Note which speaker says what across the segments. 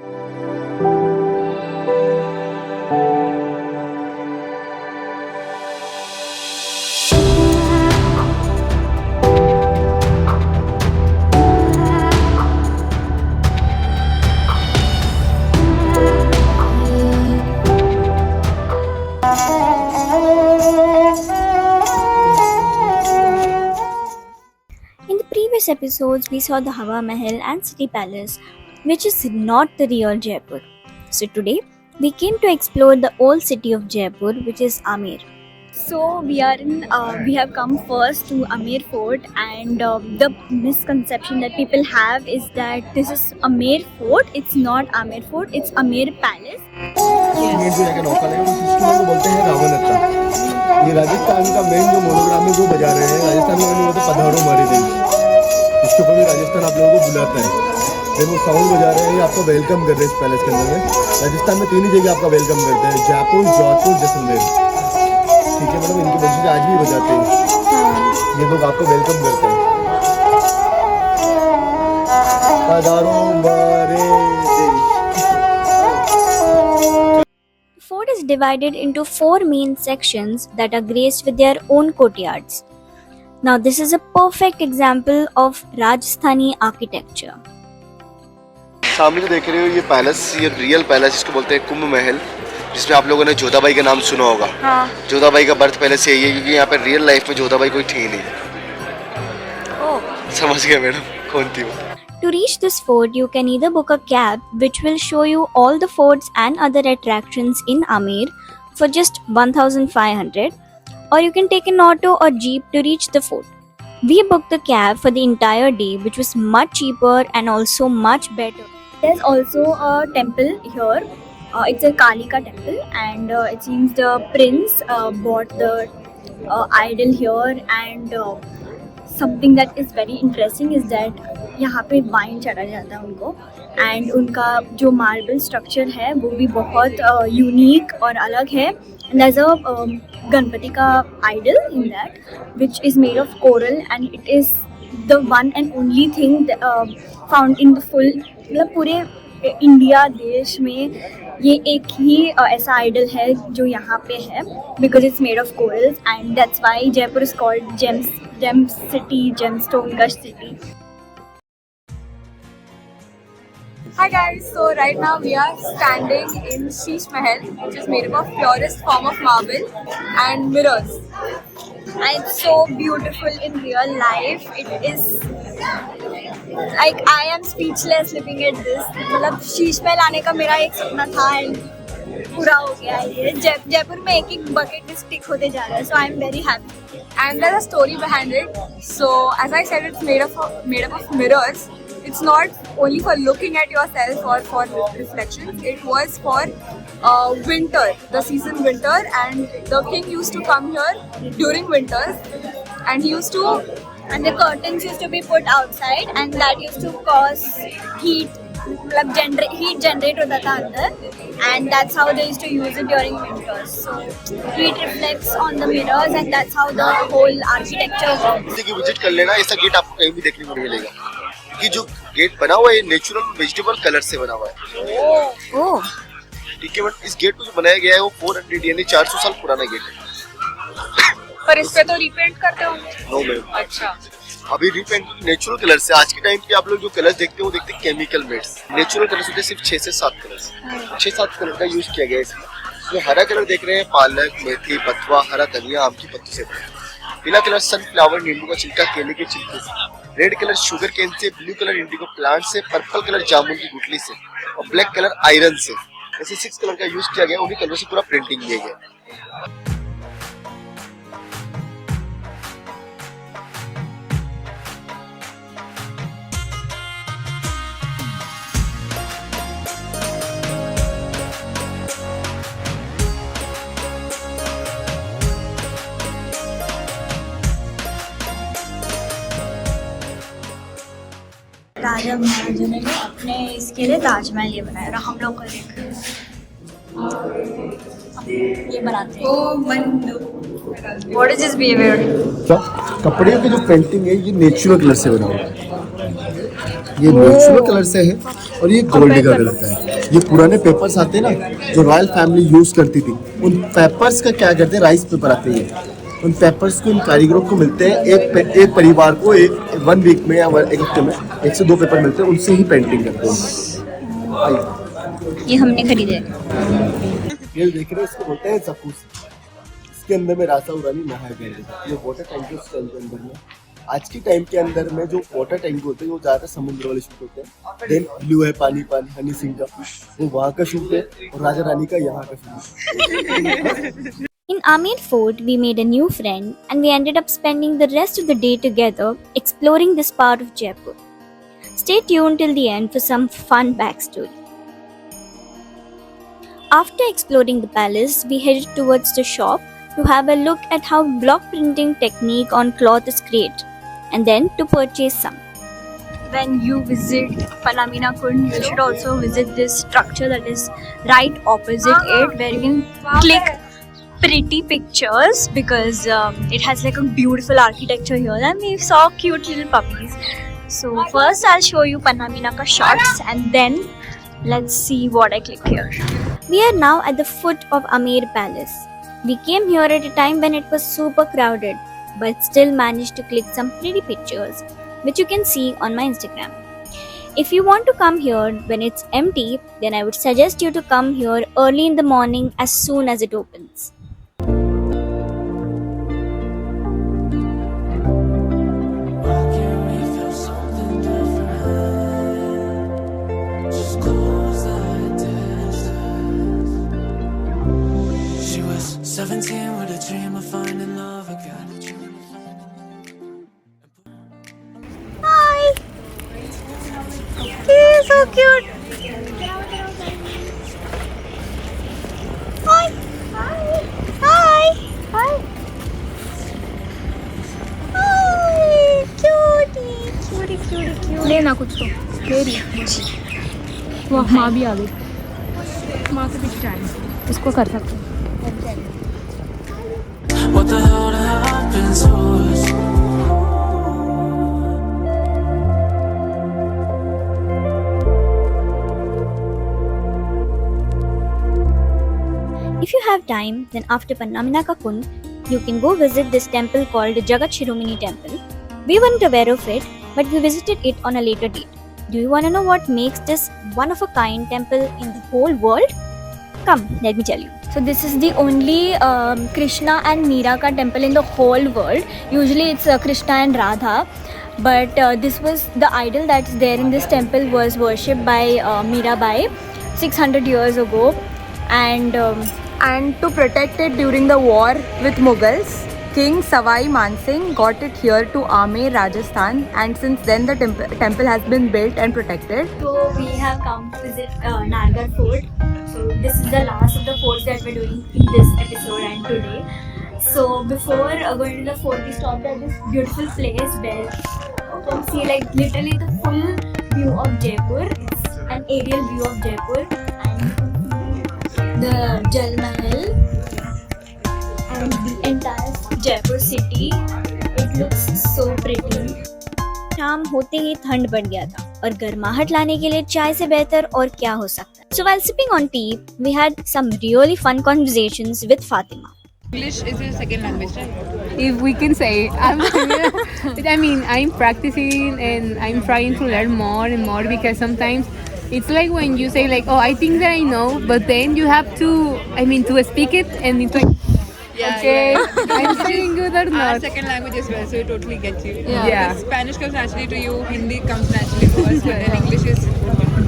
Speaker 1: In the previous episodes, we saw the Hawa Mahal and City Palace, which is not the real Jaipur. So today, we came to explore the old city of Jaipur, which is Amer. So we have come first to Amer Fort, and the misconception that people have is that this is Amer Fort. It's not Amer Fort. It's Amer Palace.
Speaker 2: Main जो जगह नौका है उस instrument को बोलते हैं रावणत्ता। ये राजस्थान का मेन जो मोनोग्राम है वो बजा रहे हैं। राजस्थान में वो तो पधारो हमारे देश, इसके ऊपर भी राजस्थान आप लोगों को बुलाता है। जब वो साउंड बजा रहे हैं, ये आपको वेलकम कर रहे हैं इस पैलेस के अंदर में। राजस्थान में 3 ही जगह आपका वेलकम करते हैं, जयपुर, जोधपुर, जैसलमेर। ठीक है मैडम, इनकी वजह से आज भी बजाते हैं, ये लोग आपको वेलकम करते हैं। पधारो हमारे देश।
Speaker 1: The fort is divided into 4 main sections that are graced with their own courtyards. Now, this is a perfect example of Rajasthani architecture.
Speaker 2: सामने जो देख रहे हो ये पैलेस, ये रियल पैलेस इसको बोलते हैं कुंभ महल, जिसमें आप लोगों ने जोधाबाई का नाम सुना होगा। हाँ। जोधाबाई का बर्थ पैलेस यही है, क्योंकि यहाँ पे रियल लाइफ में जोधाबाई कोई थी नहीं। ओह। समझ गए मैडम कौन थी वो?
Speaker 1: To reach this fort, you can either book a cab, which will show you all the forts and other attractions in Amer for just 1,500, or you can take an auto or jeep to reach the fort. We booked the cab for the entire day, which was much cheaper and also much better. There's also a temple here. It's a Kalika temple, and it seems the prince bought the idol here, and something that is very interesting is that यहाँ पे wine चढ़ा जाता है उनको, and उनका जो marble structure है वो भी बहुत यूनिक और अलग है। And there is a Ganpati का idol in that which is made of coral, and it is the one and only thing found in the full, मतलब पूरे इंडिया देश में ये एक ही ऐसा आइडल है जो यहाँ पे है, because it's made of corals, and that's why Jaipur is called gem city, gemstone का city.
Speaker 3: Hi guys, so right now we are standing in Sheesh Mahal, which is made up of purest form of marble and mirrors.
Speaker 1: And it's so beautiful in real life. It is like I am speechless looking at this. मतलब शीश महल आने का मेरा एक सपना था and पूरा हो गया है। ये जयपुर में एक बकेट लिस्ट टिक होते जा रहा है, so I am very happy.
Speaker 3: And there's a story behind it. So as I said, it's made up of mirrors. It's not only for looking at yourself or for reflections. It was for winter, the season winter, and the king used to come here during winters, and he used to,
Speaker 1: and the curtains used to be put outside, and that used to cause heat, मतलब heat generate होता था अंदर, and that's how they used to use it during winters. So heat reflects on the mirrors, and that's how the whole architecture works.
Speaker 2: कि visit कर लेना, ऐसा gate आपको कहीं भी देखने को नहीं मिलेगा, कि जो गेट बना हुआ है नेचुरल वेजिटेबल कलर से बना हुआ है।
Speaker 1: ओह।
Speaker 2: ठीक है, बट इस गेट को जो बनाया गया है वो 400 यानी 400 साल पुराना गेट है।
Speaker 3: पर इस पे तो रिपेंट करते होंगे?
Speaker 2: No ma'am.
Speaker 3: अच्छा।
Speaker 2: अभी रिपेंट नेचुरल कलर से, आज के टाइम पे आप लोग जो कलर्स देखते हैं वो देखते हैं केमिकल मेड्स। नेचुरल कलर्स होते हैं सिर्फ 6 से 7 कलर्स, 6-7 कलर का यूज किया गया है इसमें। जो हरा कलर देख रहे हैं पालक, मेथी, बथुआ, हरा धनिया, आम की पत्ती से। पीला कलर सनफ्लावर, नींबू का छिलका, केले के छिलके से। रेड कलर शुगर केन से, ब्लू कलर इंडिगो प्लांट से, पर्पल कलर जामुन की गुठली से, और ब्लैक कलर आयरन से। ऐसे 6 कलर का यूज किया गया, उन्हीं कलर से पूरा प्रिंटिंग किया गया।
Speaker 1: राजा महाराजा ने अपने इसके लिए ताजमहल ये बनाया, और हम लोग ये बनाते हैं। What is this behavior?
Speaker 2: कपड़े की जो पेंटिंग है ये नेचुरल कलर से बना हुआ है, ये नेचुरल कलर से है, और ये गोल्ड का कलर होता है। ये पुराने पेपर्स आते हैं ना जो रॉयल फैमिली यूज करती थी, उन पेपर्स का क्या करते हैं, राइस पेपर आते हैं, उन पेपर्स को इन कारीगरों को मिलते हैं, एक परिवार को एक 1 वीक में या एक हफ्ते में 1 से 2 पेपर मिलते हैं, उनसे ही पेंटिंग करते हैं। आइए।
Speaker 1: ये हमने खरीदे।
Speaker 2: ये देख रहे हैं, इसको बोलते हैं जकूज़ी। इसके अंदर में राजा उरानी नहाए गए थे। ये वाटर टैंक है उसके अंदर में। आज के टाइम के अंदर में जो वाटर टैंक होते हैं वो ज़्यादा समुद्र वाले शूट होते हैं। देन ब्लू है पानी पानी, हनी सिंह का वो वहाँ का शूट है, और राजा रानी का यहाँ का shoot.
Speaker 1: In Amer Fort, we made a new friend and we ended up spending the rest of the day together exploring this part of Jaipur. Stay tuned till the end for some fun backstory. After exploring the palace, we headed towards the shop to have a look at how block printing technique on cloth is created and then to purchase some. When you visit Panamina Kund, you should also visit this structure that is right opposite it, where you can click pretty pictures because it has like a beautiful architecture here, and we saw cute little puppies. So first I'll show you Panamina ka shots and then let's see what I click here. We are now at the foot of Amer Palace. We came here at a time when it was super crowded, but still managed to click some pretty pictures, which you can see on my Instagram. If you want to come here when it's empty, then I would suggest you to come here early in the morning as soon as it opens.
Speaker 4: She was 17 with a dream of finding love again.
Speaker 1: Hi! He is so cute! Hi! Hi! Hi! Hi! Hi! Cutie! Cutie, cutie, cutie.
Speaker 3: लेना कुछ तो ले रही। वाह, माँ भी आ गई। माँ के पीछे जाएंगे, इसको कर सकते हैं।
Speaker 4: What the hell happened to us?
Speaker 1: If you have time, then after Panamina ka Kund, you can go visit this temple called Jagat Shiromani Temple. We weren't aware of it, but we visited it on a later date. Do you want to know what makes this one-of-a-kind temple in the whole world? Come, let me tell you. So this is the only Krishna and Meera ka temple in the whole world. Usually it's Krishna and Radha, but this was the idol that's there in this temple was worshipped by Meerabai 600 years ago, and to protect it during the war with Mughals, King Savai Mansingh got it here to Amer, Rajasthan, and since then the temple has been built and protected. So we have come to visit Nargar Fort. So this is the last of the forts that we're doing in this episode and today. So before going to the fort, we stopped at this beautiful place where you can see like literally the full view of Jaipur. It's an aerial view of Jaipur, and the Jal Mahal and the entire Jaipur city. It looks so pretty. शाम होते ही ठंड बढ़ गया था और गर्माहट लाने के लिए चाय से बेहतर और क्या हो सकता है. So while sipping on tea, we had some really fun conversations with Fatima.
Speaker 5: English is your second language, right? If we can say, I'm practicing and I'm trying to learn more and more because sometimes it's like when you say like, oh, I think that I know, but then you have to speak it and it's like, okay, I'm saying good or
Speaker 6: Our
Speaker 5: not.
Speaker 6: second language as well, so we totally get you.
Speaker 5: Yeah.
Speaker 6: Like, Spanish comes naturally to you, Hindi comes naturally to us, but then English is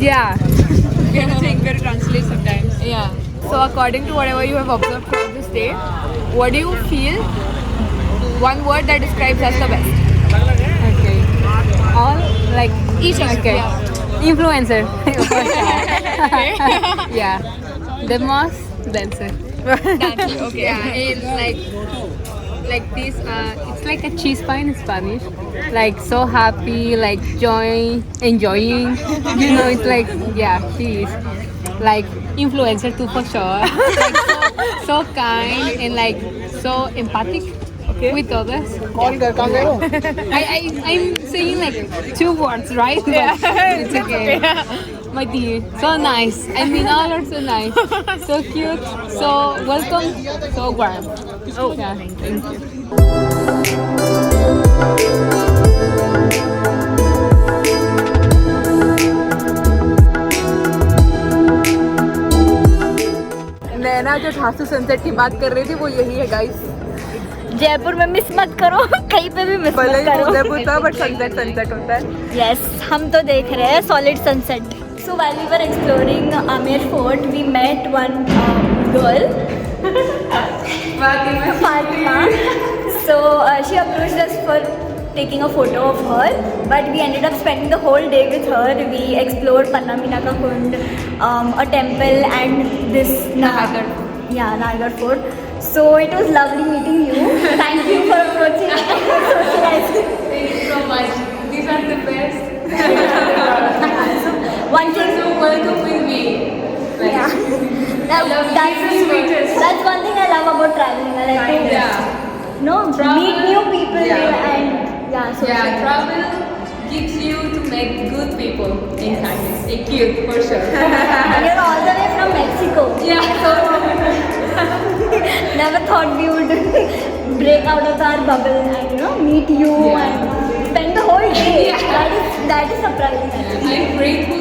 Speaker 5: Yeah.
Speaker 6: we have to think, we have to translate sometimes.
Speaker 5: Yeah. So according to whatever you have observed throughout this day, what do you feel one word that describes us the best? Okay. All like each okay. Influencer. Yeah. The most dancer.
Speaker 6: Okay.
Speaker 5: Yeah, it's like this. It's like a cheese pie in Spanish. Like so happy, like enjoying. It's like she is like influencer too for sure. Like so kind and like so empathic with others. I'm saying like 2 words, right? Yeah, it's okay. my dear. So nice. I mean, all are so nice. So cute. So welcome. So warm. Oh, yeah. Thank you.
Speaker 6: नैना जो ठासू sunset की बात कर रही थी वो यही है guys.
Speaker 1: Jaipur में मिस मत करो, कहीं पे भी मिस मत
Speaker 6: भले ही
Speaker 1: करो.
Speaker 6: उदयपुर था बट सनसेट होता है.
Speaker 1: Yes, हम तो देख रहे हैं solid sunset. So while we were exploring Amer Fort, we met one girl, Fatima. So she approached us for taking a photo of her, but we ended up spending the whole day with her. We explored Pannaminaka Kund, a temple, and this Nahagarh. Yeah, Nahagarh Fort. So it was lovely meeting you. Thank you for approaching and socializing.
Speaker 5: Thank you so much. These are the best.
Speaker 1: One thing.
Speaker 5: So welcome with me.
Speaker 1: Yeah. That's one thing I love about traveling. I like to meet new people and
Speaker 5: Yeah, travel gives you to make good people inside. Stay cute for sure.
Speaker 1: And you're all the way from Mexico.
Speaker 5: Yeah, so
Speaker 1: Never thought we would break out of our bubble and meet you and spend the whole day.
Speaker 5: Yeah.
Speaker 1: That is surprising.
Speaker 5: I'm grateful